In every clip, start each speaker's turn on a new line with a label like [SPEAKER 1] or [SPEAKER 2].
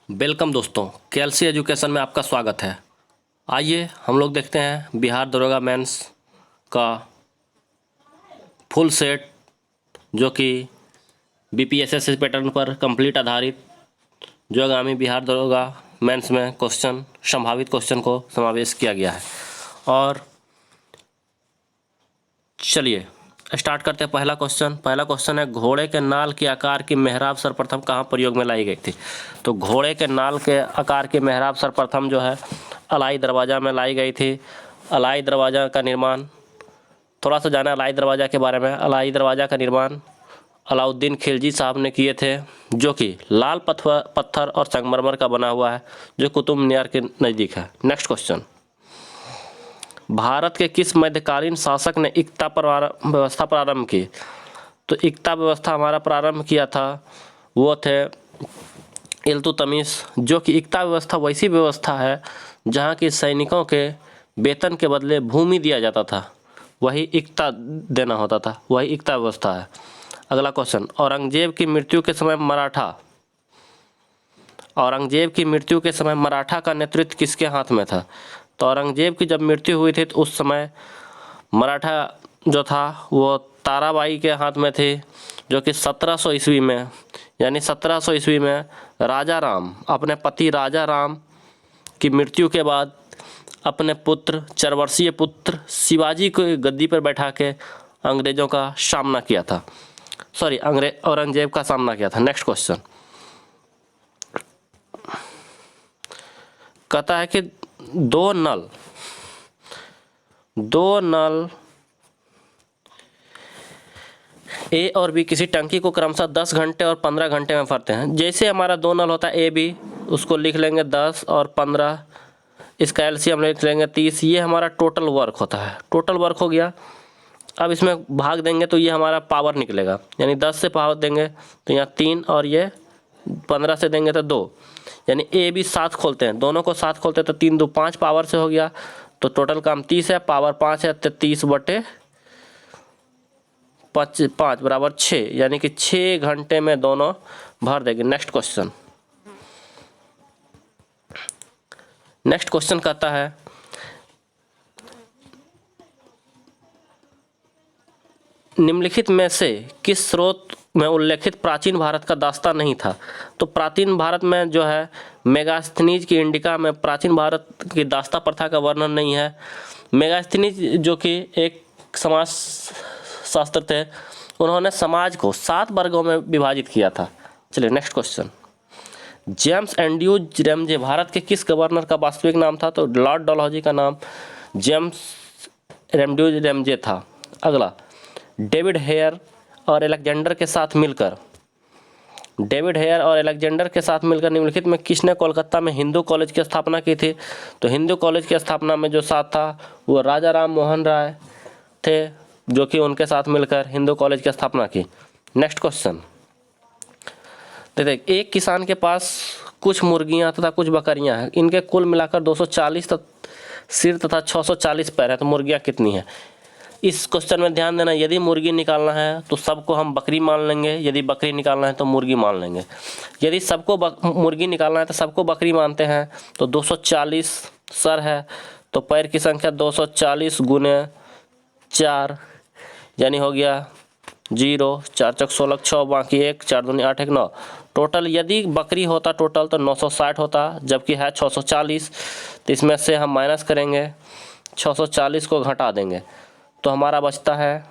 [SPEAKER 1] Welcome दोस्तों, KLC education में आपका स्वागत है। आइए हम लोग देखते हैं बिहार दरोगा मेंस का फुल सेट, जो कि बीपीएसएससी पैटर्न पर कंप्लीट आधारित, जो आगामी बिहार दरोगा मेंस में क्वेश्चन, संभावित क्वेश्चन को समावेश किया गया है। और चलिए स्टार्ट करते हैं। पहला क्वेश्चन है, घोड़े के नाल के आकार की मेहराब सर्वप्रथम कहाँ प्रयोग में लाई गई थी? तो घोड़े के नाल के आकार की मेहराब सर्वप्रथम जो है अलाई दरवाज़ा में लाई गई थी। अलाई दरवाज़ा का निर्माण, थोड़ा सा जाना अलाई दरवाज़ा के बारे में। अलाई दरवाज़ा का निर्माण अलाउद्दीन खिलजी साहब ने किए थे, जो कि लाल पत्थर और संगमरमर का बना हुआ है, जो कुतुब मीनार के नज़दीक है। नेक्स्ट क्वेश्चन, भारत के किस मध्यकालीन शासक ने इक्ता व्यवस्था प्रारंभ की? तो इक्ता व्यवस्था हमारा प्रारंभ किया था वो थे इल्तुतमिश, जो कि इक्ता व्यवस्था वैसी व्यवस्था है जहाँ की सैनिकों के वेतन के बदले भूमि दिया जाता था, वही इक्ता देना होता था, वही इक्ता व्यवस्था है। अगला क्वेश्चन, औरंगजेब की मृत्यु के समय मराठा का नेतृत्व किसके हाथ में था? तो औरंगजेब की जब मृत्यु हुई थी तो उस समय मराठा जो था वो ताराबाई के हाथ में थे, जो कि 1700 ईस्वी में, यानी 1700 ईस्वी में राजा राम, अपने पति राजा राम की मृत्यु के बाद अपने पुत्र, 4 वर्षीय पुत्र शिवाजी को गद्दी पर बैठा के अंग्रेजों का सामना किया था, औरंगजेब का सामना किया था। नेक्स्ट क्वेश्चन कहता है कि दो नल ए और बी किसी टंकी को क्रमशः 10 घंटे और 15 घंटे में भरते हैं। जैसे हमारा दो नल होता है ए बी, उसको लिख लेंगे 10 और 15, इसका एलसीएम लिख लेंगे 30। ये हमारा टोटल वर्क होता है, टोटल वर्क हो गया। अब इसमें भाग देंगे तो ये हमारा पावर निकलेगा, यानी 10 से पावर देंगे तो यहाँ 3 और ये 15 से देंगे तो 2, यानी ए बी साथ खोलते हैं, दोनों को साथ खोलते हैं तो 3 2 5 पावर से हो गया। तो टोटल काम 30 है, पावर 5 है, तो 30/5 बराबर 6, यानी कि 6 घंटे में दोनों भर देंगे। नेक्स्ट क्वेश्चन कहता है, निम्नलिखित में से किस स्रोत में उल्लेखित प्राचीन भारत का दास्ता नहीं था? तो प्राचीन भारत में जो है मेगास्थनीज की इंडिका में प्राचीन भारत की दास्ता प्रथा का वर्णन नहीं है। मेगास्थनीज जो कि एक समाज शास्त्र थे, उन्होंने समाज को 7 वर्गों में विभाजित किया था। चलिए next question, James Andrews Ramsay Bharat के किस गवर्नर का वास्तविक नाम था? तो लॉर्ड डलहौजी का नाम जेम्स एंड्रयूज रैमजे था। अगला, डेविड हेयर और अलेक्जेंडर के साथ मिलकर निम्नलिखित में किसने कोलकाता में हिंदू कॉलेज की स्थापना की थी? तो हिंदू कॉलेज की स्थापना में जो साथ था वो राजा राम मोहन राय थे, जो कि उनके साथ मिलकर हिंदू कॉलेज की स्थापना की। नेक्स्ट क्वेश्चन, देखिए एक किसान के पास कुछ मुर्गियां तथा कुछ बकरियां हैं, इनके कुल मिलाकर 240 सिर तथा 640 पैर है, तो मुर्गियां कितनी हैं? इस क्वेश्चन में ध्यान देना, यदि मुर्गी निकालना है तो सबको हम बकरी मान लेंगे, यदि बकरी निकालना है तो मुर्गी मान लेंगे। यदि सबको मुर्गी निकालना है तो सबको बकरी मानते हैं, तो 240 सर है, तो पैर की संख्या 240 गुने 4, यानी हो गया 0, 4 चौक 16, 6 बाकी 1, 4 दूनी 8 1 9। टोटल यदि बकरी होता टोटल तो 960 होता, जबकि है 640, तो इसमें से हम माइनस करेंगे, 640 को घटा देंगे तो हमारा बचता है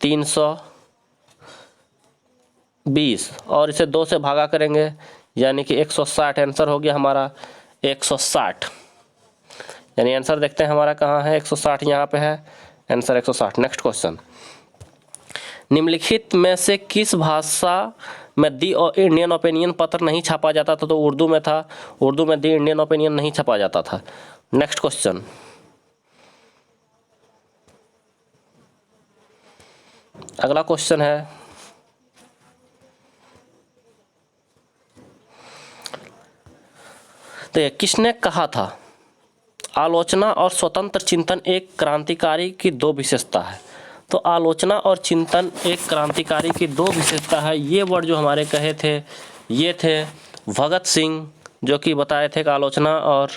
[SPEAKER 1] 320, और इसे 2 से भागा करेंगे यानी कि 160। आंसर हो गया हमारा 160, यानी आंसर देखते हैं हमारा कहाँ है, 160 यहाँ पे है, आंसर 160। नेक्स्ट क्वेश्चन, निम्नलिखित में से किस भाषा में दी इंडियन ओपिनियन पत्र नहीं छापा जाता था? तो उर्दू में था, उर्दू में दी इंडियन ओपिनियन नहीं छापा जाता था। नेक्स्ट क्वेश्चन, अगला क्वेश्चन है, तो किसने कहा था आलोचना और स्वतंत्र चिंतन एक क्रांतिकारी की 2 विशेषता है? तो आलोचना और चिंतन एक क्रांतिकारी की 2 विशेषता है। ये वर्ड जो हमारे कहे थे ये थे भगत सिंह, जो कि बताए थे कि आलोचना और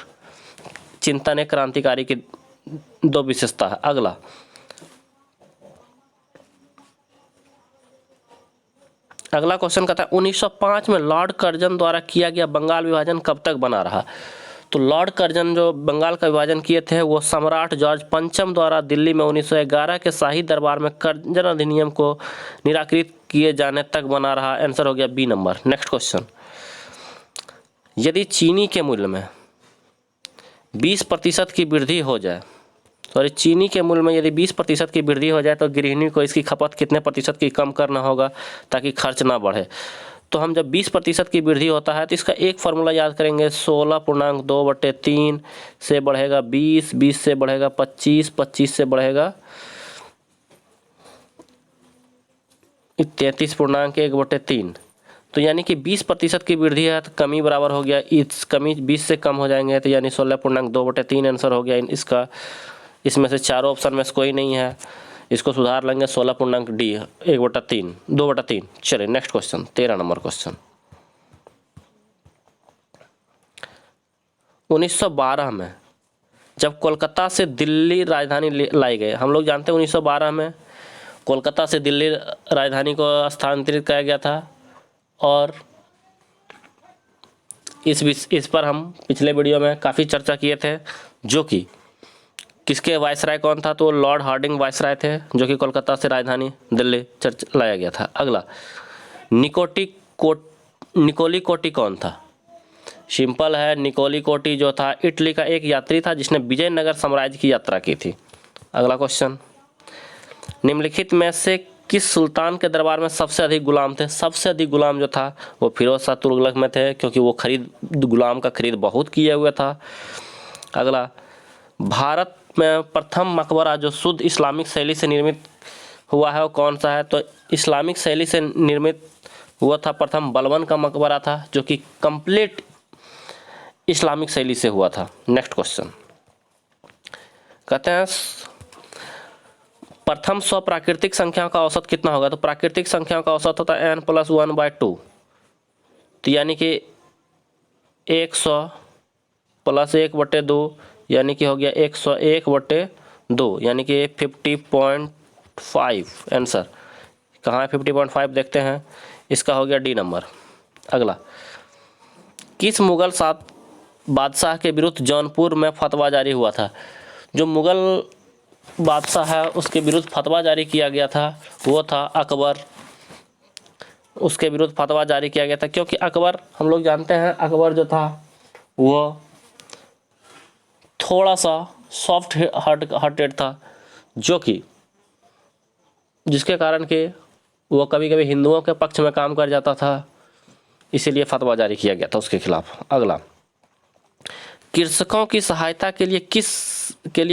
[SPEAKER 1] चिंतन एक क्रांतिकारी की दो विशेषता है। अगला, अगला क्वेश्चन कहता है 1905 में लॉर्ड कर्जन द्वारा किया गया बंगाल विभाजन कब तक बना रहा। तो लॉर्ड कर्जन जो बंगाल का विभाजन किए थे वो सम्राट जॉर्ज पंचम द्वारा दिल्ली में 1911 के शाही दरबार में कर्जन अधिनियम को निराकृत किए जाने तक बना रहा। आंसर हो गया बी नंबर। नेक्स्ट क्वेश्चन, यदि चीनी के मूल्य में 20% की वृद्धि हो जाए, चीनी के मूल्य में यदि 20% की वृद्धि हो जाए तो गृहिणी को इसकी खपत कितने प्रतिशत की कम करना होगा ताकि खर्च ना बढ़े। तो हम जब 20% की वृद्धि होता है तो इसका एक फार्मूला याद करेंगे, 16.2/3 से बढ़ेगा 20, 20 से बढ़ेगा 25, 25 से बढ़ेगा 33.1/3। तो यानी कि 20% की वृद्धि है तो कमी बराबर हो गया, इस कमी 20 से कम हो जाएंगे तो यानी 16.2/3 आंसर हो गया इसका। इसमें से चारों ऑप्शन में से कोई नहीं है, इसको सुधार लेंगे 16.D 1/3 2/3। चलिए नेक्स्ट क्वेश्चन, 13 नंबर क्वेश्चन। 1912 में जब कोलकाता से दिल्ली राजधानी लाई गई, हम लोग जानते हैं 1912 में कोलकाता से दिल्ली राजधानी को स्थानांतरित किया गया था और इस पर हम पिछले वीडियो में काफ़ी चर्चा किए थे, जो कि किसके वायसराय कौन था, तो लॉर्ड हार्डिंग वायसराय थे जो कि कोलकाता से राजधानी दिल्ली लाया गया था। अगला, निकोली कोटी कौन था। सिंपल है, निकोली कोटी जो था इटली का एक यात्री था जिसने विजयनगर साम्राज्य की यात्रा की थी। अगला क्वेश्चन, निम्नलिखित में से किस सुल्तान के दरबार में सबसे अधिक गुलाम थे। सबसे अधिक गुलाम जो था वो फिरोज शाह तुगलक में थे, क्योंकि वो गुलाम का खरीद बहुत किया हुआ था। अगला, भारत में प्रथम मकबरा जो शुद्ध इस्लामिक शैली से निर्मित हुआ है वो कौन सा है। तो इस्लामिक शैली से निर्मित हुआ था प्रथम बलबन का मकबरा था, जो कि कंप्लीट इस्लामिक शैली से हुआ था। नेक्स्ट क्वेश्चन, कहते हैं प्रथम 100 प्राकृतिक संख्याओं का औसत कितना होगा। तो प्राकृतिक संख्याओं का औसत होता है n+1/2, तो यानी कि 100 + 1/2 यानी कि हो गया 101/2 यानी कि 50.5 आंसर। कहाँ है 50.5 देखते हैं, इसका हो गया डी नंबर। अगला, किस मुगल बादशाह के विरुद्ध जौनपुर में फतवा जारी हुआ था। जो मुगल बादशाह है उसके विरुद्ध फतवा जारी किया गया था वो था अकबर। उसके विरुद्ध फतवा जारी किया गया था क्योंकि अकबर, हम लोग जानते हैं अकबर जो था वो थोड़ा सा सॉफ्ट हार्टेड था, जो कि जिसके कारण के वो कभी कभी हिंदुओं के पक्ष में काम कर जाता था, इसीलिए फतवा जारी किया गया था उसके खिलाफ। अगला, कृषकों की सहायता के लिए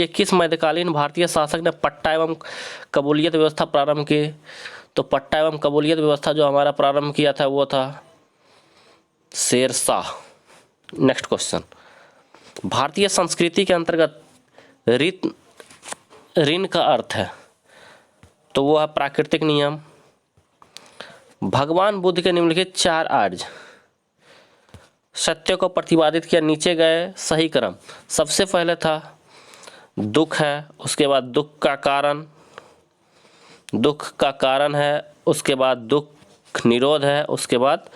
[SPEAKER 1] किस मध्यकालीन भारतीय शासक ने पट्टा एवं कबूलियत व्यवस्था प्रारंभ की। तो पट्टा एवं कबूलियत व्यवस्था जो हमारा प्रारंभ किया था वो था शेर शाह। नेक्स्ट क्वेश्चन, भारतीय संस्कृति के अंतर्गत ऋण का अर्थ है, तो वो है प्राकृतिक नियम। भगवान बुद्ध के निम्नलिखित 4 आर्य सत्य को प्रतिपादित किया, नीचे गए सही क्रम। सबसे पहले था दुख है, उसके बाद दुख का कारण है, उसके बाद दुख निरोध है, उसके बाद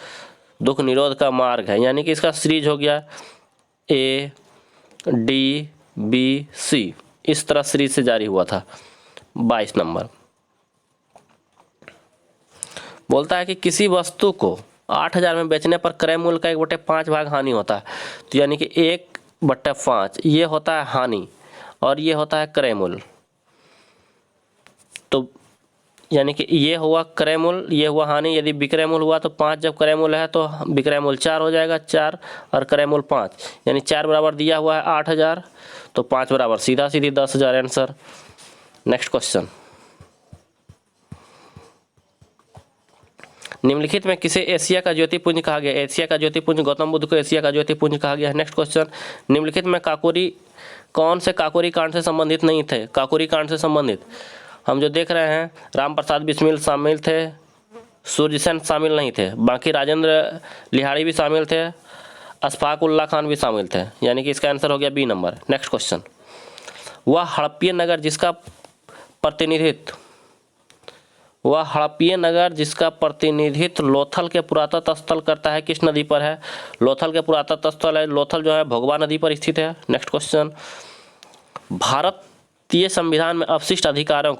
[SPEAKER 1] दुख निरोध का मार्ग है। यानी कि इसका सीरीज हो गया ADBC, इस तरह सीरीज से जारी हुआ था। 22 नंबर बोलता है कि किसी वस्तु को 8,000 में बेचने पर क्रय मूल्य का 1/5 भाग हानि होता है। तो यानी कि 1/5 ये होता है हानि और ये होता है क्रय मूल्य। तो यानी कि ये हुआ क्रय मूल्य, ये हुआ हानि। यदि विक्रय मूल्य हुआ तो 5, जब क्रय मूल्य है तो विक्रय मूल्य 4 हो जाएगा, 4 और क्रय मूल्य 5, यानी 4 बराबर दिया हुआ है 8,000, तो 5 बराबर सीधा 10,000 आंसर। नेक्स्ट क्वेश्चन, निम्नलिखित में किसे एशिया का ज्योतिपुंज कहा गया। एशिया का ज्योतिपुंज गौतम बुद्ध को एशिया का ज्योतिपुंज कहा गया है। नेक्स्ट क्वेश्चन, निम्नलिखित में कौन से काकोरी कांड से संबंधित नहीं थे। काकोरी कांड से संबंधित हम जो देख रहे हैं राम प्रसाद बिस्मिल शामिल थे, सूर्य सेन शामिल नहीं थे, बाकी राजेंद्र लिहाड़ी भी शामिल थे, अशफाक उल्लाह खान भी शामिल थे, यानी कि इसका आंसर हो गया बी नंबर। नेक्स्ट क्वेश्चन, वह हड़प्पा नगर जिसका प्रतिनिधित्व लोथल के पुरातत्व स्थल करता है किस नदी पर है? लोथल के पुरातत्व स्थल है, लोथल जो है भोगवा नदी पर स्थित है। नेक्स्ट क्वेश्चन, भारतीय संविधान में अवशिष्ट अधिकारों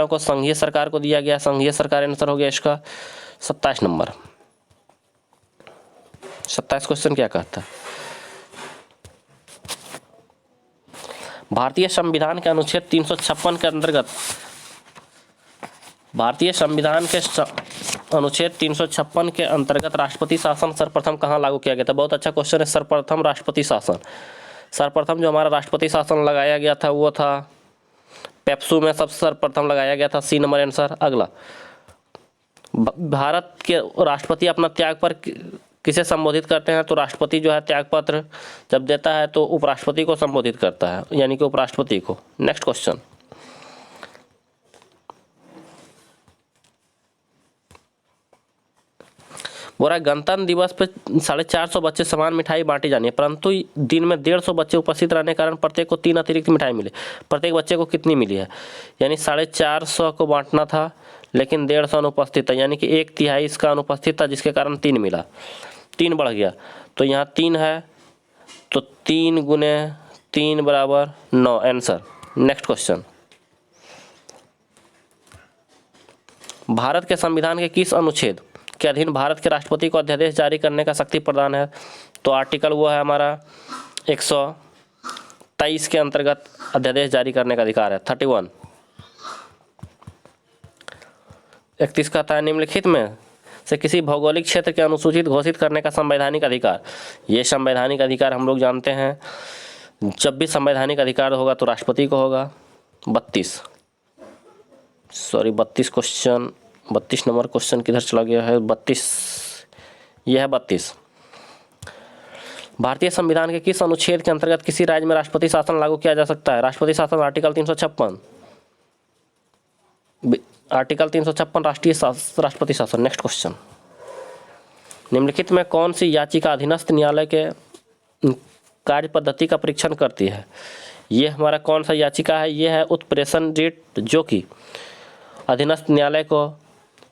[SPEAKER 1] को संघीय सरकार को दिया गया। संघीय सरकार आंसर हो गया इसका 27 नंबर। 27 क्वेश्चन क्या कहता है? भारतीय संविधान के अनुच्छेद 356 के अंतर्गत अनुच्छेद 356 के अंतर्गत राष्ट्रपति शासन सर्वप्रथम कहाँ लागू किया गया था? बहुत अच्छा क्वेश्चन है। सर्वप्रथम राष्ट्रपति शासन, सर्वप्रथम जो हमारा राष्ट्रपति शासन लगाया गया था वो था पेप्सू में, सबसे सर्वप्रथम लगाया गया था। C number answer. अगला, भारत के राष्ट्रपति अपना त्याग पर किसे संबोधित करते हैं? तो राष्ट्रपति जो है त्यागपत्र जब देता है तो उपराष्ट्रपति को संबोधित करता है, यानी कि उपराष्ट्रपति को। नेक्स्ट क्वेश्चन, बोला गणतंत्र दिवस पे 450 बच्चे समान मिठाई बांटी जानी है, परंतु दिन में 150 बच्चे उपस्थित रहने के कारण प्रत्येक को 3 अतिरिक्त मिठाई मिली। प्रत्येक बच्चे को कितनी मिली है? यानी 450 को बांटना था लेकिन 150 अनुपस्थित था, यानी कि 1/3 इसका अनुपस्थित था जिसके कारण 3 मिला, 3 बढ़ गया। तो यहाँ 3 है तो 3 गुने 3 बराबर 9 आंसर। नेक्स्ट क्वेश्चन, भारत के संविधान के किस अनुच्छेद के अधीन भारत के राष्ट्रपति को अध्यादेश जारी करने का शक्ति प्रदान है? तो आर्टिकल वो है हमारा 123 के अंतर्गत अध्यादेश जारी करने का अधिकार है। 31 31 कहता है निम्नलिखित में से किसी भौगोलिक क्षेत्र के अनुसूचित घोषित करने का संवैधानिक अधिकार। ये संवैधानिक अधिकार हम लोग जानते हैं, जब भी संवैधानिक अधिकार होगा तो राष्ट्रपति को होगा। 32 क्वेश्चन, 32 नंबर क्वेश्चन किधर चला गया है? 32, यह है 32। भारतीय संविधान के किस अनुच्छेद के अंतर्गत किसी राज्य में राष्ट्रपति शासन लागू किया जा सकता है? राष्ट्रपति शासन आर्टिकल 356, आर्टिकल 356 राष्ट्रपति शासन। नेक्स्ट क्वेश्चन, निम्नलिखित में कौन सी याचिका अधीनस्थ न्यायालय के कार्य पद्धति का परीक्षण करती है? ये हमारा कौन सा याचिका है? ये है उत्प्रेषण रिट, जो कि अधीनस्थ न्यायालय को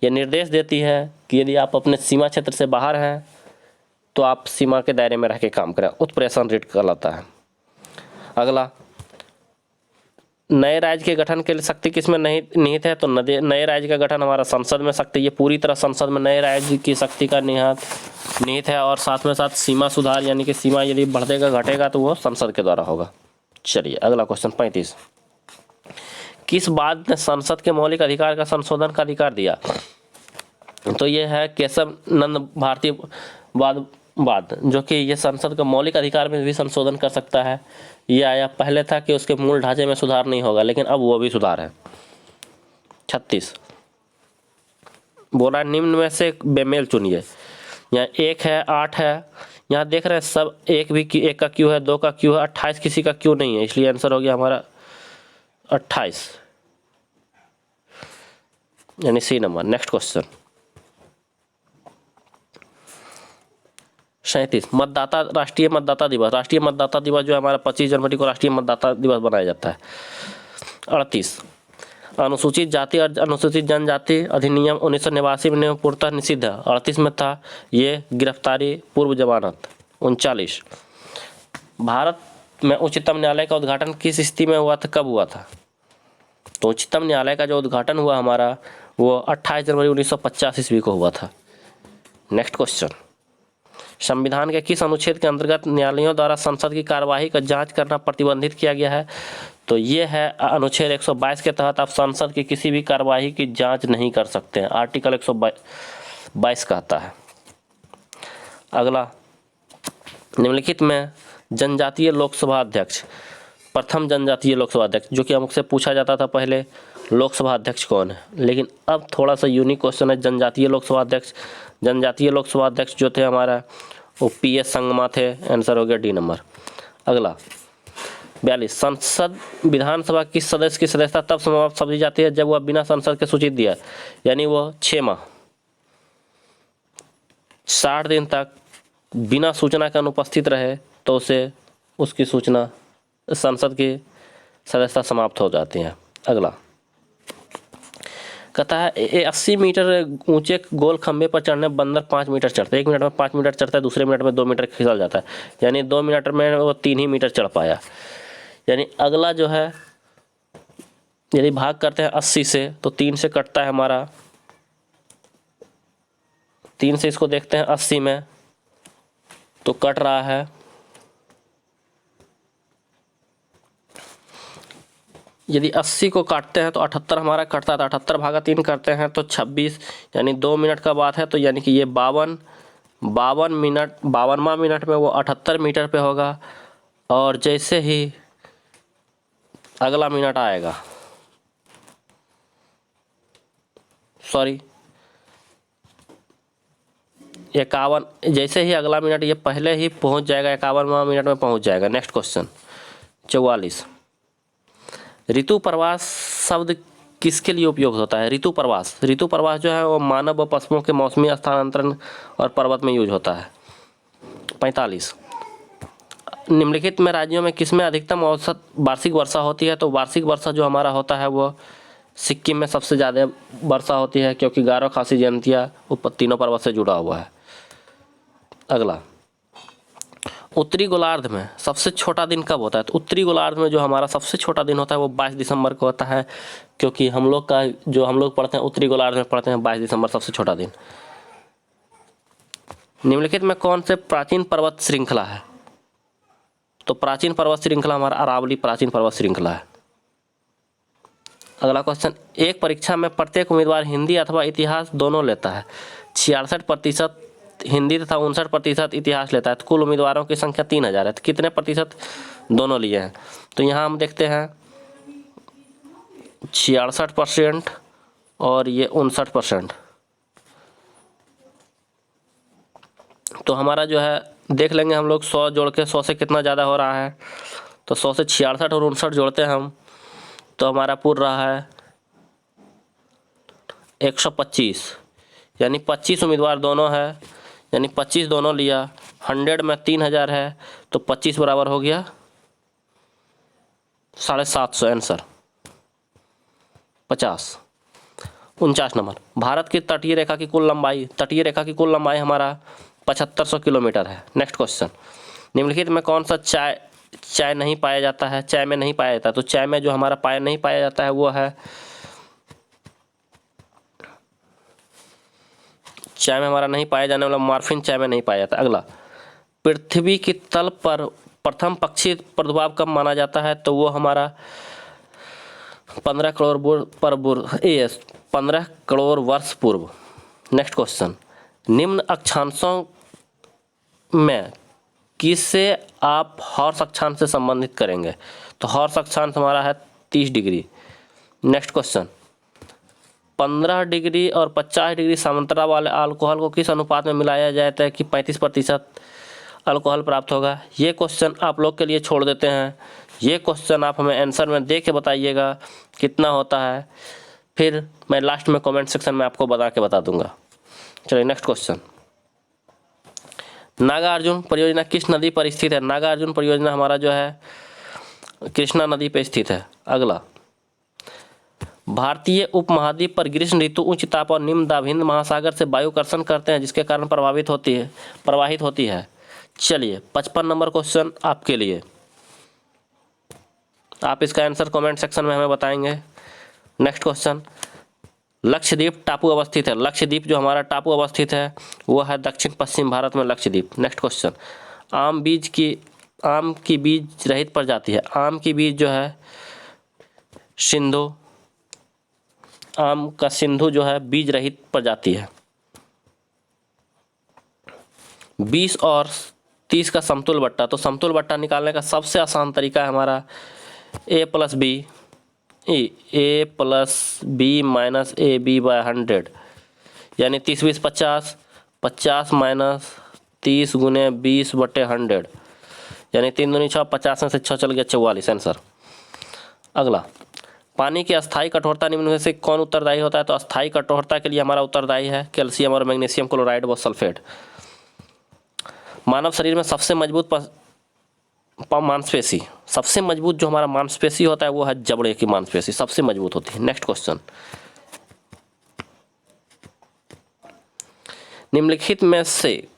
[SPEAKER 1] यह निर्देश देती है कि यदि आप अपने सीमा क्षेत्र से बाहर हैं तो आप सीमा के दायरे में रह के काम करें। उत्प्रेषण रिट कहलाता है। अगला, नए राज्य के गठन के लिए शक्ति किसमें निहित है? तो नए राज्य का गठन हमारा संसद में शक्ति, ये पूरी तरह संसद में नए राज्य की शक्ति का निहित है। और साथ में साथ सीमा सुधार, यानी कि सीमा यदि बढ़ेगा घटेगा तो वो संसद के द्वारा होगा। चलिए अगला क्वेश्चन 35, किस बाद ने संसद के मौलिक अधिकार का संशोधन का अधिकार दिया? तो ये है केशव नंद भारती वाद, जो कि ये संसद का मौलिक अधिकार में भी संशोधन कर सकता है। ये आया, पहले था कि उसके मूल ढांचे में सुधार नहीं होगा, लेकिन अब वो भी सुधार है। 36 बोला निम्न में से बेमेल चुनिए। यहाँ 1 है, 8 है, यहाँ देख रहे हैं सब एक का क्यों है, 2 का क्यों है, 28 किसी का क्यों नहीं है, इसलिए आंसर हो गया हमारा 28, यानी सी नंबर। नेक्स्ट क्वेश्चन 37, राष्ट्रीय मतदाता दिवस। राष्ट्रीय मतदाता दिवस जो हमारा 25 जनवरी को राष्ट्रीय मतदाता दिवस बनाया जाता है। 38, अनुसूचित जाति और अनुसूचित जनजाति अधिनियम 1989 में पूर्णतः निषिद्ध है। 38 में था ये गिरफ्तारी पूर्व जमानत। 39, भारत में उच्चतम न्यायालय का उद्घाटन किस स्थिति में हुआ था, कब हुआ था? तो उच्चतम न्यायालय का जो उद्घाटन हुआ हमारा वो 28 जनवरी 1950 ईस्वी को हुआ था। नेक्स्ट क्वेश्चन, संविधान के किस अनुच्छेद के अंतर्गत न्यायालयों द्वारा संसद की कार्यवाही का जांच करना प्रतिबंधित किया गया है? तो ये है अनुच्छेद 122 के तहत आप संसद की किसी भी कार्यवाही की जांच नहीं कर सकते हैं, आर्टिकल 122 कहता है। अगला, निम्नलिखित में जनजातीय लोकसभा अध्यक्ष, प्रथम जनजातीय लोकसभा अध्यक्ष, जो कि हमसे पूछा जाता था पहले लोकसभा अध्यक्ष कौन है, लेकिन अब थोड़ा सा यूनिक क्वेश्चन है जनजातीय लोकसभा अध्यक्ष। जनजातीय लोकसभा अध्यक्ष जो थे हमारा वो PS संगमा थे, आंसर हो गया डी नंबर। अगला, 42 संसद विधानसभा की सदस्य की सदस्यता तब समाप्त समझी जाती है जब वह बिना संसद के सूचित दिया, यानी वह 6 माह 60 दिन तक बिना सूचना के अनुपस्थित रहे तो उसे उसकी सूचना संसद की सदस्यता समाप्त हो जाती है। अगला कहता है 80 मीटर ऊंचे गोल खंभे पर चढ़ने बंदर 5 मीटर चढ़ता है। 1 मिनट में 5 मीटर चढ़ता है, दूसरे मिनट में 2 मीटर खिसल जाता है, यानी 2 मिनट में वो 3 ही मीटर चढ़ पाया। यानी अगला जो है, यदि भाग करते हैं 80 से तो 3 से कटता है हमारा, 3 से इसको देखते हैं 80 में तो कट रहा है यदि 80 को काटते हैं तो 78 हमारा कटता है, तो 78 भागा 3 करते हैं तो 26, यानी 2 मिनट का बात है, तो यानी कि ये 52वां मिनट में वो 78 मीटर पे होगा। और जैसे ही अगला मिनट आएगा, सॉरी 51, जैसे ही अगला मिनट ये पहले ही पहुंच जाएगा, 51वां मिनट में पहुंच जाएगा। नेक्स्ट क्वेश्चन 44, ऋतु प्रवास शब्द किसके लिए उपयोग होता है? ऋतु प्रवास जो है वो मानव व पशुओं के मौसमी स्थानांतरण और पर्वत में यूज होता है। 45, निम्नलिखित में राज्यों में किसमें अधिकतम औसत वार्षिक वर्षा होती है? तो वार्षिक वर्षा जो हमारा होता है वो सिक्किम में सबसे ज़्यादा वर्षा होती है, क्योंकि गारो खासी जयंतिया ऊपर तीनों पर्वत से जुड़ा हुआ है। अगला, उत्तरी गोलार्ध में सबसे छोटा दिन कब होता है? तो उत्तरी गोलार्ध में जो हमारा सबसे छोटा दिन होता है वो 22 दिसंबर को होता है, क्योंकि हम लोग पढ़ते हैं उत्तरी गोलार्ध में पढ़ते हैं 22 दिसंबर सबसे छोटा दिन। निम्नलिखित में कौन से प्राचीन पर्वत श्रृंखला है? तो प्राचीन पर्वत श्रृंखला हमारा अरावली प्राचीन पर्वत श्रृंखला है। अगला क्वेश्चन, एक परीक्षा में प्रत्येक उम्मीदवार हिंदी अथवा इतिहास दोनों लेता है। 66% हिंदी तथा 59% इतिहास लेता है, तो कुल उम्मीदवारों की संख्या 3000 है, तो कितने प्रतिशत दोनों लिए हैं? तो यहाँ हम देखते हैं 66% और ये 59%। तो हमारा जो है देख लेंगे हम लोग 100 जोड़ के 100 से कितना ज़्यादा हो रहा है, तो 100 से 66 और 59 जोड़ते हैं हम तो हमारा पूर रहा है 125, यानी 25 उम्मीदवार दोनों है, यानी 25 दोनों लिया। 100 में 3000 है तो 25 बराबर हो गया 750 आंसर 50। 49 नंबर, भारत की तटीय रेखा की कुल लंबाई हमारा 7500 किलोमीटर है। नेक्स्ट क्वेश्चन, निम्नलिखित में कौन सा चाय नहीं पाया जाता है? चाय में नहीं पाया जाता, तो चाय में जो हमारा नहीं पाया जाता है वो है, चाय में हमारा नहीं पाया जाने वाला मॉर्फिन चाय में नहीं पाया जाता। अगला, पृथ्वी की तल पर प्रथम पक्षी प्रादुर्भाव कब माना जाता है? तो वो हमारा 15 करोड़ वर्ष पूर्व। नेक्स्ट क्वेश्चन, निम्न अक्षांशों में किससे आप हॉर्स अक्षांश से संबंधित करेंगे? तो हॉर्स अक्षांश हमारा है 30 डिग्री। नेक्स्ट क्वेश्चन, 15 डिग्री और 50 डिग्री सामांतरा वाले अल्कोहल को किस अनुपात में मिलाया जाता है कि 35% अल्कोहल प्राप्त होगा? ये क्वेश्चन आप लोग के लिए छोड़ देते हैं, ये क्वेश्चन आप हमें आंसर में दे के बताइएगा कितना होता है, फिर मैं लास्ट में कमेंट सेक्शन में आपको बता दूंगा। चलिए नेक्स्ट क्वेश्चन, नागार्जुन परियोजना किस नदी पर स्थित है? नागार्जुन परियोजना हमारा जो है कृष्णा नदी पर स्थित है। अगला, भारतीय उपमहाद्वीप पर ग्रीष्म ऋतु उच्च ताप और निम्न दाब हिंद महासागर से वायुकर्षण करते हैं, जिसके कारण प्रवाहित होती है। चलिए 55 नंबर क्वेश्चन आपके लिए, आप इसका आंसर कमेंट सेक्शन में हमें बताएंगे। नेक्स्ट क्वेश्चन, लक्षद्वीप टापू अवस्थित है। लक्षद्वीप जो हमारा टापू अवस्थित है वो है दक्षिण पश्चिम भारत में लक्षद्वीप। नेक्स्ट क्वेश्चन, आम की बीज रहित प्रजाति है। आम की बीज जो है सिंधु, आम का सिंधु जो है बीज रहित प्रजाति है। 20 और 30 का समतुल बट्टा, तो समतुल बट्टा निकालने का सबसे आसान तरीका है हमारा a + b माइनस ab/100, यानी 30 20 50, 50 - 30 × 20/100, यानी 3 दूनी 6, 50 में से 6 चल गया 44 आंसर। अगला, पानी की अस्थायी कठोरता निम्न में से कौन उत्तरदायी होता है? तो अस्थायी कठोरता के लिए हमारा उत्तरदायी है कैल्शियम और मैग्नीशियम क्लोराइड व सल्फेट। मानव शरीर में सबसे मजबूत मांसपेशी, सबसे मजबूत जो हमारा मांसपेशी होता है वो है जबड़े की मांसपेशी, सबसे मजबूत होती है। नेक्स्ट क्वेश्चन, निम्नलिखित में से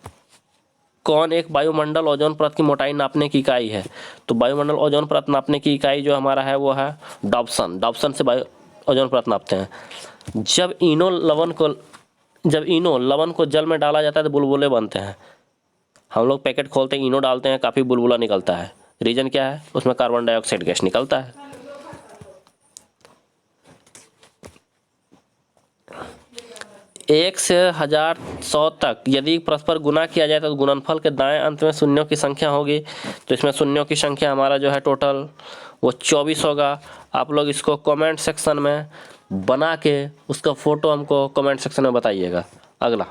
[SPEAKER 1] कौन एक वायुमंडल ओजोन परत की मोटाई नापने की इकाई है? तो वायुमंडल ओजोन परत नापने की इकाई जो हमारा है वो है डॉप्सन। डॉप्सन से वायु ओजोन परत नापते हैं। जब इनो लवण को जल में डाला जाता है तो बुलबुले बनते हैं। हम लोग पैकेट खोलते हैं, इनो डालते हैं, काफ़ी बुलबुला निकलता है। रीजन क्या है? उसमें कार्बन डाइऑक्साइड गैस निकलता है। 1 से 1000-100 तक यदि परस्पर गुना किया जाए तो गुणनफल के दाएं अंत में शून्यों की संख्या होगी। तो इसमें शून्यों की संख्या हमारा जो है टोटल वो 24 होगा। आप लोग इसको कमेंट सेक्शन में बना के उसका फ़ोटो हमको कमेंट सेक्शन में बताइएगा। अगला,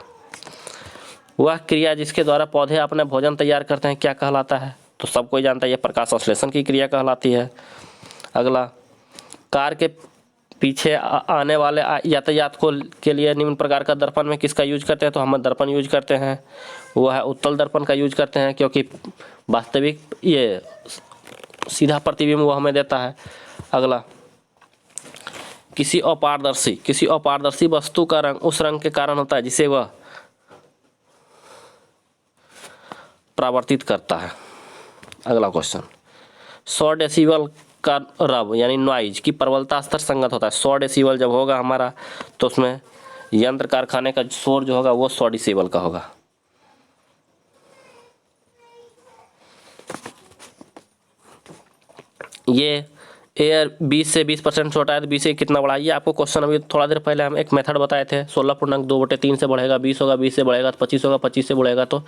[SPEAKER 1] वह क्रिया जिसके द्वारा पौधे अपना भोजन तैयार करते हैं क्या कहलाता है? तो सब कोई जानता है, ये प्रकाश संश्लेषण की क्रिया कहलाती है। अगला, कार के पीछे आने वाले यातायात के लिए निम्न प्रकार का दर्पण में किसका यूज करते हैं? तो हम दर्पण यूज करते हैं, वो है उत्तल दर्पण का यूज करते हैं, क्योंकि वास्तविक ये सीधा प्रतिबिंब वो हमें देता है। अगला, किसी अपारदर्शी वस्तु का रंग उस रंग के कारण होता है जिसे वह परावर्तित करता है। अगला क्वेश्चन, 100 डेसिबल का रब यानी नॉइज की प्रबलता स्तर संगत होता है। 100 डेसिबल जब होगा हमारा तो उसमें यंत्र कारखाने का शोर जो होगा वो 100 डेसिबल का होगा। ये एयर 20 से 20% छोटा है तो 20 से कितना बढ़ा? ये आपको क्वेश्चन अभी थोड़ा देर पहले हम एक मेथड बताए थे। 16.2/3 से बढ़ेगा 20 होगा, 20 से बढ़ेगा तो 25 होगा, 25 से बढ़ेगा तो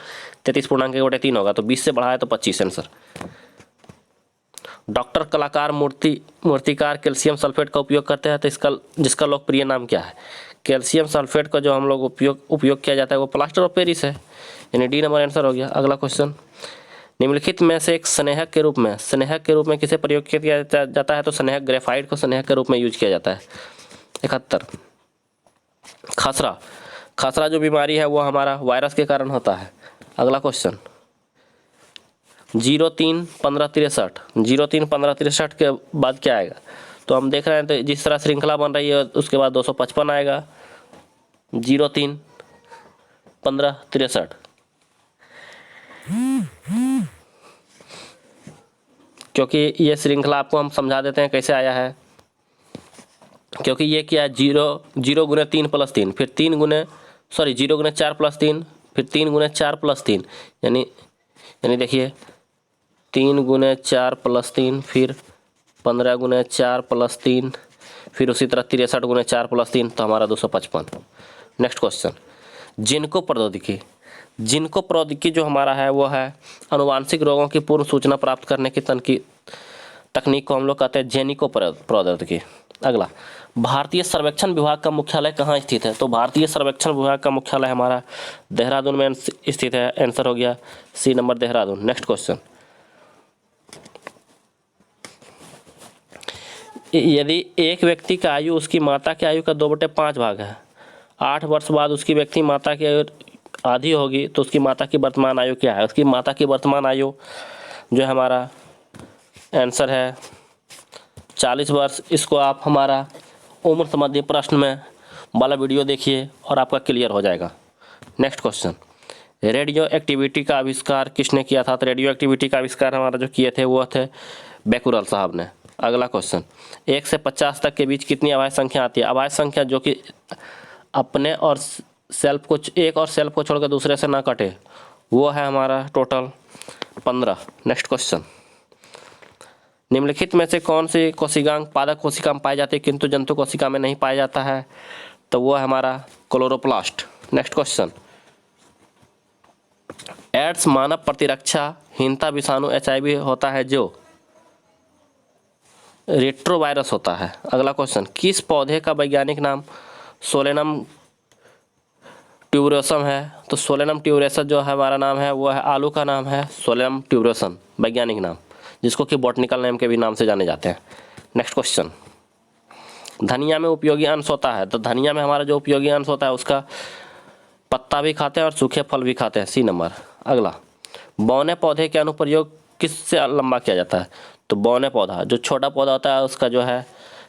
[SPEAKER 1] 33.1/3 होगा, तो 20 से बढ़ा है तो 25 आंसर। डॉक्टर कलाकार मूर्तिकार कैल्शियम सल्फेट का उपयोग करते हैं तो जिसका लोकप्रिय नाम क्या है? कैल्शियम सल्फेट का जो हम लोग उपयोग किया जाता है वो प्लास्टर ऑफ पेरिस है, यानी डी नंबर आंसर हो गया। अगला क्वेश्चन, निम्नलिखित में से एक स्नेहक के रूप में किसे प्रयोग किया जाता है? तो स्नेहक ग्रेफाइट को स्नेहक के रूप में यूज किया जाता है। 71, खसरा जो बीमारी है वो हमारा वायरस के कारण होता है। अगला क्वेश्चन, 03-15-63 के बाद क्या आएगा? तो हम देख रहे हैं तो जिस तरह श्रृंखला बन रही है उसके बाद 255 आएगा। 03-15-63 क्योंकि ये श्रृंखला आपको हम समझा देते हैं कैसे आया है। क्योंकि ये क्या है, 0 गुने 3 + 3 फिर 0 गुने 4 + 3 फिर 3 गुने 4 + 3 यानी देखिए 3 गुने 4 + 3 फिर 15 गुने 4 + 3 फिर उसी तरह 63 गुने 4 + 3 तो हमारा 255। नेक्स्ट क्वेश्चन, जिनको प्रौद्योगिकी जो हमारा है वो है अनुवांशिक रोगों की पूर्व सूचना प्राप्त करने की तकनीक को हम लोग कहते हैं जेनिको प्रौद्योगिकी। अगला, भारतीय सर्वेक्षण विभाग का मुख्यालय कहाँ स्थित है? तो भारतीय सर्वेक्षण विभाग का मुख्यालय हमारा देहरादून में स्थित है। आंसर हो गया C number Dehradun. Next question, यदि एक व्यक्ति का आयु उसकी माता की आयु का 2/5 भाग है, 8 वर्ष बाद उसकी व्यक्ति माता की आयु आधी होगी तो उसकी माता की वर्तमान आयु क्या है? उसकी माता की वर्तमान आयु जो हमारा आंसर है 40 वर्ष। इसको आप हमारा उम्र संबंधी प्रश्न में वाला वीडियो देखिए और आपका क्लियर हो जाएगा। नेक्स्ट क्वेश्चन, रेडियो एक्टिविटी का आविष्कार किसने किया था? तो रेडियो एक्टिविटी का आविष्कार हमारा जो किए थे वो थे बेकुरल साहब ने। अगला क्वेश्चन, 1 से 50 तक के बीच कितनी अभाज्य संख्या आती है? अभाज्य संख्या जो कि अपने और सेल्फ को एक और सेल्फ को छोड़कर दूसरे से ना कटे वो है हमारा टोटल 15। नेक्स्ट क्वेश्चन, निम्नलिखित में से कौन सी कोशिकांग पादप कोशिका में पाई जाती है किंतु जंतु कोशिका में नहीं पाया जाता है? तो वो है हमारा क्लोरोप्लास्ट। नेक्स्ट क्वेश्चन, एड्स मानव प्रतिरक्षाहीनता विषाणु HIV होता है जो रेट्रोवायरस होता है। अगला क्वेश्चन, किस पौधे का वैज्ञानिक नाम सोलेनम ट्यूबरोसम है, तो सोलेनम ट्यूबरोसम जो है हमारा नाम है वो है आलू का नाम है सोलेनम ट्यूबरोसम वैज्ञानिक नाम, जिसको कि बॉटनिकल नेम के भी नाम से जाने जाते हैं। नेक्स्ट क्वेश्चन, धनिया में उपयोगी अंश होता है, तो धनिया में हमारा जो उपयोगी अंश होता है उसका पत्ता भी खाते हैं और सूखे फल भी खाते हैं, सी नंबर। अगला, बौने पौधे के अनुप्रयोग किससे लंबा किया जाता है, तो बौने पौधा जो छोटा पौधा होता है उसका जो है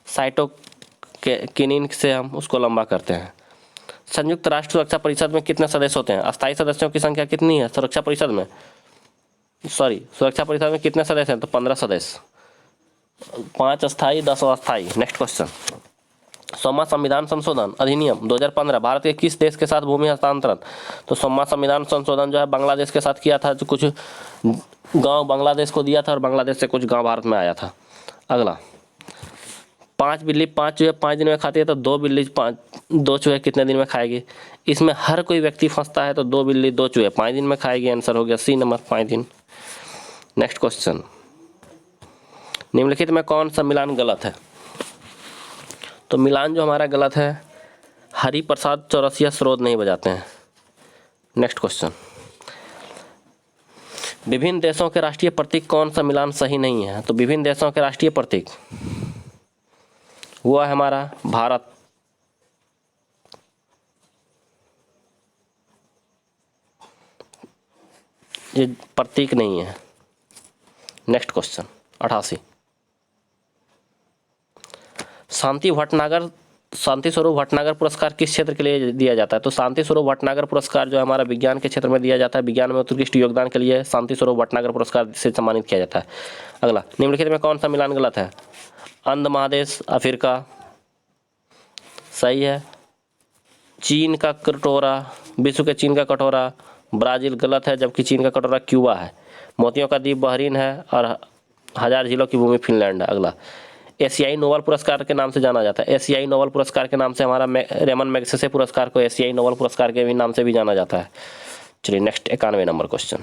[SPEAKER 1] साइटोकिनिन से हम उसको लंबा करते हैं। संयुक्त राष्ट्र सुरक्षा परिषद में कितने सदस्य होते हैं, अस्थायी सदस्यों की संख्या कितनी है सुरक्षा परिषद में, सुरक्षा परिषद में कितने सदस्य हैं, तो 15 सदस्य, 5 अस्थायी 10 अस्थायी। नेक्स्ट क्वेश्चन, 100वां संविधान संशोधन अधिनियम 2015 भारत के किस देश के साथ भूमि हस्तांतरण, तो 100वां संविधान संशोधन जो है बांग्लादेश के साथ किया था, जो कुछ गांव बांग्लादेश को दिया था और बांग्लादेश से कुछ गांव भारत में आया था। अगला, 5 बिल्ली 5 चूहे 5 दिन में खाती है, तो 2 बिल्ली 2 चूहे कितने दिन में खाएगी, इसमें हर कोई व्यक्ति फंसता है, तो 2 बिल्ली 2 चूहे 5 दिन में खाएगी, आंसर हो गया सी नंबर 5 दिन। नेक्स्ट क्वेश्चन, निम्नलिखित में कौन सा मिलान गलत है, तो मिलान जो हमारा गलत है, हरिप्रसाद चौरसिया सरोद नहीं बजाते हैं। नेक्स्ट क्वेश्चन, विभिन्न देशों के राष्ट्रीय प्रतीक कौन सा मिलान सही नहीं है, तो विभिन्न देशों के राष्ट्रीय प्रतीक वो है हमारा भारत, ये प्रतीक नहीं है। नेक्स्ट क्वेश्चन 88, शांति स्वरूप भटनागर पुरस्कार किस क्षेत्र के लिए दिया जाता है, तो शांति स्वरूप भटनागर पुरस्कार जो हमारा विज्ञान के क्षेत्र में दिया जाता है, विज्ञान में उत्कृष्ट योगदान के लिए शांति स्वरूप भटनागर पुरस्कार से सम्मानित किया जाता है। अगला, निम्नलिखित में कौन सा मिलान गलत है, अंध महादेश अफ्रीका सही है, चीन का कटोरा, विश्व के चीन का कटोरा ब्राजील गलत है, जबकि चीन का कटोरा क्यूबा है, मोतियों का द्वीप बहरीन है और 1000 झीलों की भूमि फिनलैंड है। अगला, एशियाई नोबेल पुरस्कार के नाम से जाना जाता है, एशियाई नोबेल पुरस्कार के नाम से हमारा रेमन मैग्सेसे पुरस्कार को एशियाई नोबेल पुरस्कार के भी नाम से भी जाना जाता है। चलिए नेक्स्ट 91 नंबर क्वेश्चन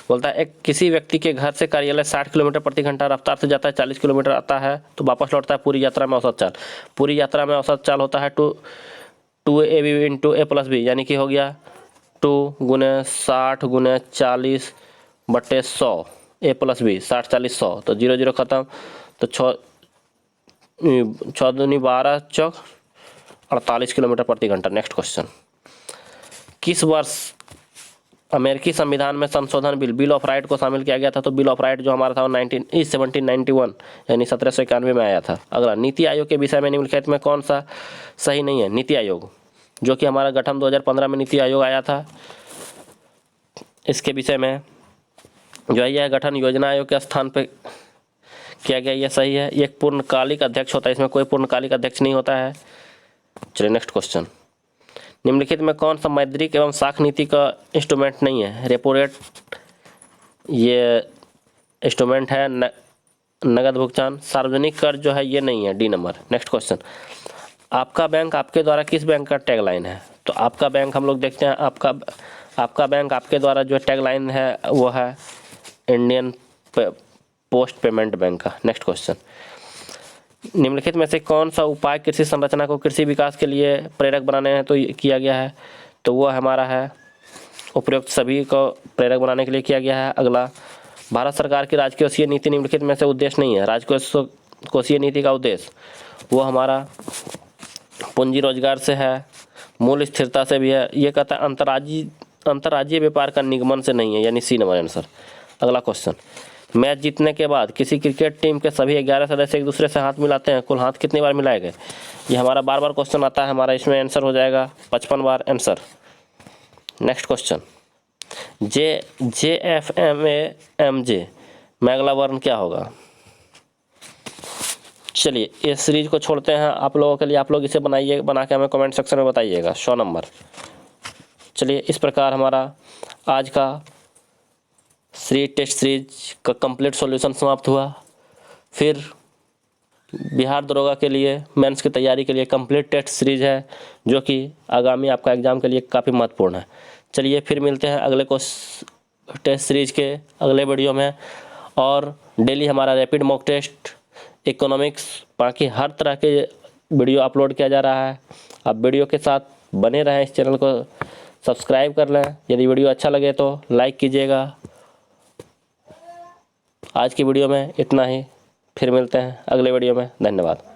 [SPEAKER 1] बोलता है, एक किसी व्यक्ति के घर से कार्यालय 60 किलोमीटर प्रति घंटा रफ्तार से जाता है, 40 किलोमीटर आता है तो वापस लौटता है, पूरी यात्रा में औसत चाल, पूरी यात्रा में औसत चाल होता है 2ab into a plus B, यानी कि हो गया 2 गुने 60 गुने 40 बट्टे 100 a प्लस बी, 60 40 100, तो 0 0 खत्म, तो 6 दूनी 12 चौक 48 किलोमीटर प्रति घंटा। नेक्स्ट क्वेश्चन, किस वर्ष अमेरिकी संविधान में संशोधन बिल ऑफ राइट को शामिल किया गया था, तो बिल ऑफ राइट जो हमारा था 1791 यानी 1791 में आया था। अगला, नीति आयोग के विषय में निम्नलिखित में कौन सा सही नहीं है, नीति आयोग जो कि हमारा गठन 2015 में नीति आयोग आया था, इसके विषय में जो है यह गठन योजना आयोग के स्थान पे किया गया, यह सही है। ये एक पूर्णकालिक अध्यक्ष होता है, इसमें कोई पूर्णकालिक अध्यक्ष नहीं होता है। चलिए नेक्स्ट क्वेश्चन, निम्नलिखित में कौन सा मौद्रिक एवं साख नीति का इंस्ट्रूमेंट नहीं है, रेपो रेट ये इंस्ट्रूमेंट है, नगद भुगतान, सार्वजनिक कर जो है ये नहीं है, डी नंबर। नेक्स्ट क्वेश्चन, आपका बैंक आपके द्वारा किस बैंक का टैगलाइन है, तो आपका बैंक हम लोग देखते हैं, आपका बैंक आपके द्वारा जो टैगलाइन है वो है इंडियन पोस्ट पेमेंट बैंक का। नेक्स्ट क्वेश्चन, निम्नलिखित में से कौन सा उपाय कृषि संरचना को कृषि विकास के लिए प्रेरक बनाने हैं तो किया गया है, तो वो हमारा है उपयुक्त सभी को प्रेरक बनाने के लिए किया गया है। अगला, भारत सरकार की राजकोषीय नीति निम्नलिखित में से उद्देश्य नहीं है, राजकोषीय नीति का उद्देश्य वो हमारा पूंजी रोजगार से है, मूल्य स्थिरता से भी है, ये कहता है अंतर्राज्यीय व्यापार का निगमन से नहीं है, यानी सी नंबर आंसर। अगला क्वेश्चन, मैच जीतने के बाद किसी क्रिकेट टीम के सभी 11 सदस्य एक दूसरे से हाथ मिलाते हैं, कुल हाथ कितनी बार मिलाए गए, ये हमारा बार बार क्वेश्चन आता है हमारा, इसमें आंसर हो जाएगा 55 बार आंसर। नेक्स्ट क्वेश्चन, JFMAMJ में अगला वर्ण क्या होगा, चलिए इस सीरीज को छोड़ते हैं आप लोगों के लिए, आप लोग इसे बना के हमें कमेंट सेक्शन में बताइएगा 100 नंबर। चलिए इस प्रकार हमारा आज का टेस्ट सीरीज का कंप्लीट सॉल्यूशन समाप्त हुआ। फिर बिहार दरोगा के लिए मेंस की तैयारी के लिए कंप्लीट टेस्ट सीरीज है जो कि आगामी आपका एग्ज़ाम के लिए काफ़ी महत्वपूर्ण है। चलिए फिर मिलते हैं अगले टेस्ट सीरीज के अगले वीडियो में, और डेली हमारा रैपिड मॉक टेस्ट, इकोनॉमिक्स, बाकी हर तरह के वीडियो अपलोड किया जा रहा है। आप वीडियो के साथ बने रहें, इस चैनल को सब्सक्राइब कर लें। यदि वीडियो अच्छा लगे तो लाइक कीजिएगा। आज की वीडियो में इतना ही, फिर मिलते हैं अगले वीडियो में। धन्यवाद।